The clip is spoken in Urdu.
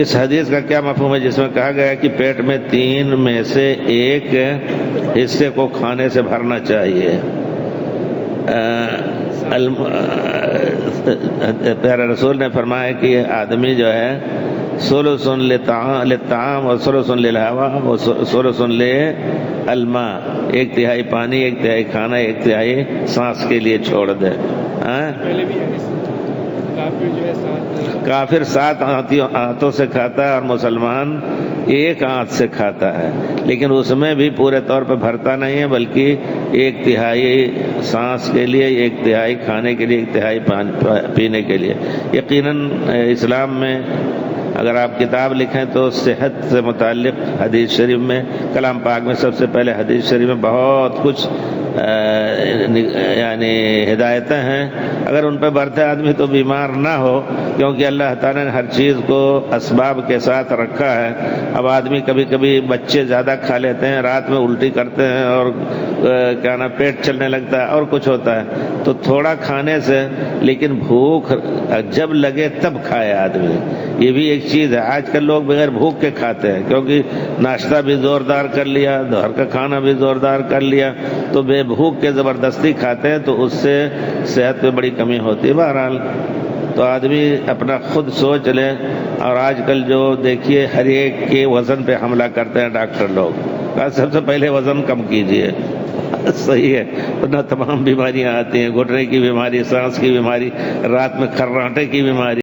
اس حدیث کا کیا مفہوم ہے جس میں کہا گیا ہے کہ پیٹ میں 3 میں سے ایک حصے کو کھانے سے بھرنا چاہیے؟ پیارے رسول نے فرمایا کہ آدمی جو ہے ثلث للطعام و ثلث للہوا و ثلث للماء، 1/3 پانی، 1/3 کھانا، 1/3 سانس کے لیے چھوڑ دے۔ کافر 7 آنتوں سے کھاتا ہے اور مسلمان 1 آنت سے کھاتا ہے، لیکن اس میں بھی پورے طور پہ بھرتا نہیں ہے، بلکہ 1/3 سانس کے لیے، 1/3 کھانے کے لیے، 1/3 پینے کے لیے۔ یقیناً اسلام میں اگر آپ کتاب لکھیں تو صحت سے متعلق حدیث شریف میں، کلام پاک میں سب سے پہلے حدیث شریف میں بہت کچھ یعنی ہدایتیں ہیں، اگر ان پہ برتے آدمی تو بیمار نہ ہو، کیونکہ اللہ تعالیٰ نے ہر چیز کو اسباب کے ساتھ رکھا ہے۔ اب آدمی کبھی کبھی بچے زیادہ کھا لیتے ہیں، رات میں الٹی کرتے ہیں اور کیا نا پیٹ چلنے لگتا ہے اور کچھ ہوتا ہے، تو تھوڑا کھانے سے، لیکن بھوک جب لگے تب کھائے آدمی، یہ بھی ایک چیز ہے۔ آج کل لوگ بغیر بھوک کے کھاتے ہیں، کیونکہ ناشتہ بھی زوردار کر لیا، دوپہر کا کھانا بھی زوردار کر لیا، تو بے بھوک کے زبردستی کھاتے ہیں، تو اس سے صحت میں بڑی کمی ہوتی ہے۔ بہرحال تو آدمی اپنا خود سوچ لے، اور آج کل جو دیکھیے ہر ایک کے وزن پہ حملہ کرتے ہیں ڈاکٹر لوگ، سب سے پہلے وزن کم کیجئے، صحیح ہے، ورنہ تمام بیماریاں آتی ہیں، گھٹنے کی بیماری، سانس کی بیماری، رات میں کھرراٹے کی بیماری۔